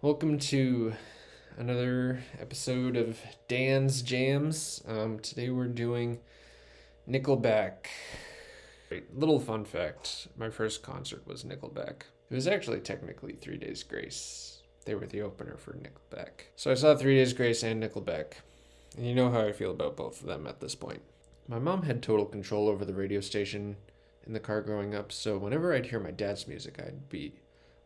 Welcome to another episode of Dan's Jams. Today we're doing Nickelback. Little fun fact, my first concert was Nickelback. It was actually technically 3 Days Grace. They were the opener for Nickelback. So I saw 3 Days Grace and Nickelback. And you know how I feel about both of them at this point. My mom had total control over the radio station in the car growing up, so whenever I'd hear my dad's music, I'd be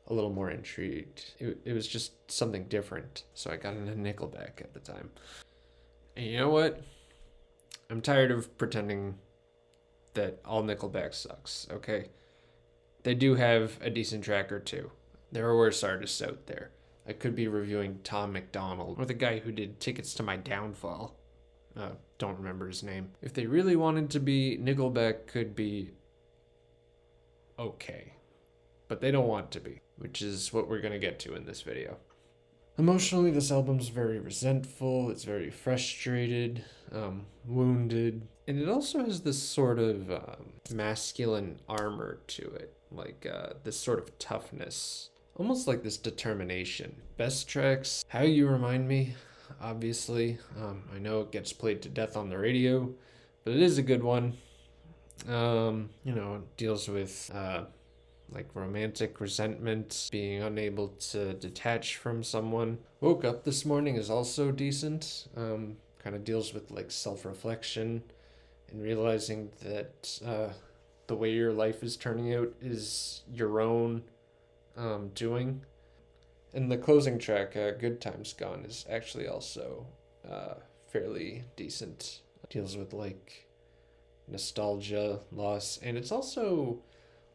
a little more intrigued. It was just something different, so I got into Nickelback at the time. And you know what? I'm tired of pretending that all Nickelback sucks, okay? They do have a decent track or two. There are worse artists out there. I could be reviewing Tom McDonald, or the guy who did Tickets to My Downfall. Don't remember his name. If they really wanted to be, Nickelback could be okay. But they don't want to be, which is what we're going to get to in this video. Emotionally, this album's very resentful, it's very frustrated, wounded, and it also has this sort of masculine armor to it, like this sort of toughness, almost like this determination. Best tracks, How You Remind Me, obviously. I know it gets played to death on the radio, but it is a good one. It deals with like romantic resentment, being unable to detach from someone. Woke Up This Morning is also decent. Kind of deals with like self-reflection and realizing that the way your life is turning out is your own doing. And the closing track, Good Times Gone, is actually also fairly decent. It deals with like nostalgia, loss, and it's also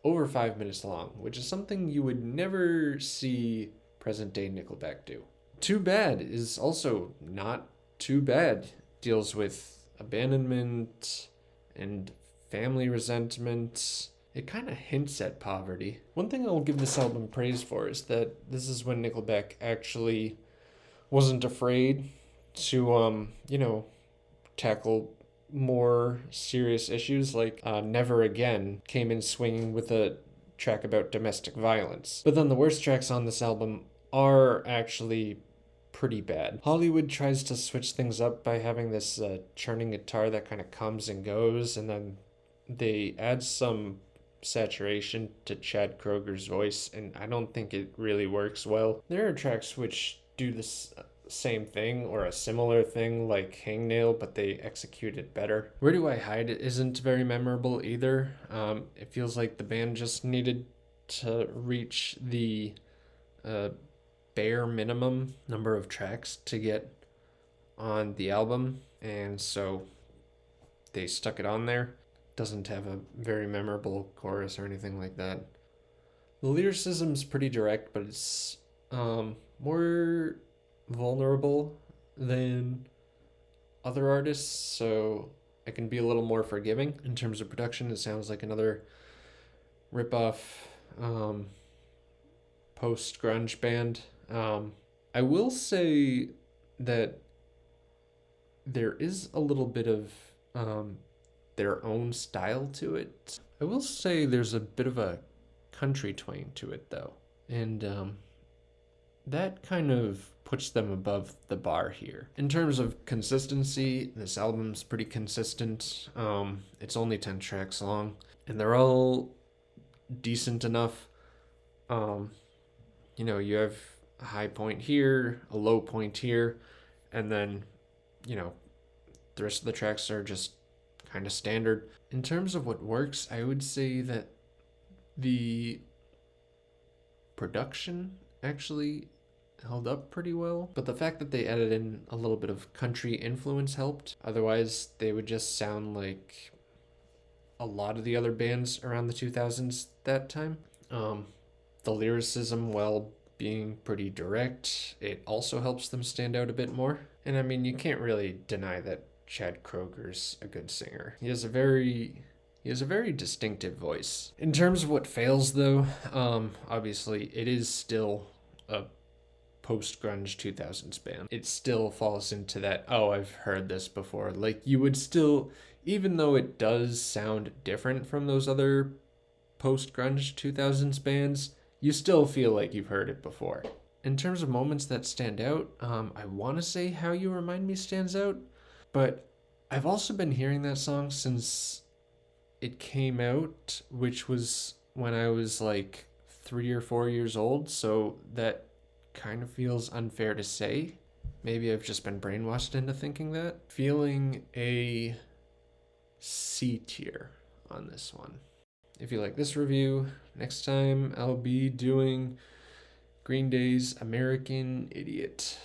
over 5 minutes long, which is something you would never see present day Nickelback do. Too Bad is also not too bad. Deals with abandonment and family resentment. It kind of hints at poverty. One thing I'll give this album praise for is that this is when Nickelback actually wasn't afraid to, tackle more serious issues, like Never Again came in swinging with a track about domestic violence. But then the worst tracks on this album are actually pretty bad. Hollywood tries to switch things up by having this churning guitar that kind of comes and goes, and then they add some saturation to Chad Kroeger's voice, and I don't think it really works well. There are tracks which do this same thing or a similar thing like Hangnail, but they execute it better. Where Do I Hide It isn't very memorable either. It feels like the band just needed to reach the bare minimum number of tracks to get on the album, and so they stuck it on there. Doesn't have a very memorable chorus or anything like that. The lyricism's pretty direct, but it's more vulnerable than other artists, so I can be a little more forgiving. In terms of production, it sounds like another rip-off post-grunge band. I will say that there is a little bit of their own style to it. I will say there's a bit of a country twang to it, though, and that kind of puts them above the bar here. In terms of consistency, this album's pretty consistent. It's only 10 tracks long, and they're all decent enough. You have a high point here, a low point here, and then, the rest of the tracks are just kind of standard. In terms of what works, I would say that the production actually held up pretty well, but the fact that they added in a little bit of country influence helped. Otherwise, they would just sound like a lot of the other bands around the 2000s that time. The lyricism, while being pretty direct, it also helps them stand out a bit more. And I mean, you can't really deny that Chad Kroeger's a good singer. He has a very distinctive voice. In terms of what fails, though, obviously it is still a post-grunge 2000s band. It still falls into that, oh, I've heard this before. Like, you would still, even though it does sound different from those other post-grunge 2000s bands, you still feel like you've heard it before. In terms of moments that stand out, I want to say How You Remind Me stands out, but I've also been hearing that song since it came out, which was when I was like 3 or 4 years old, so that kind of feels unfair to say. Maybe I've just been brainwashed into thinking that. Feeling a C tier on this one. If you like this review, next time I'll be doing Green Day's American Idiot.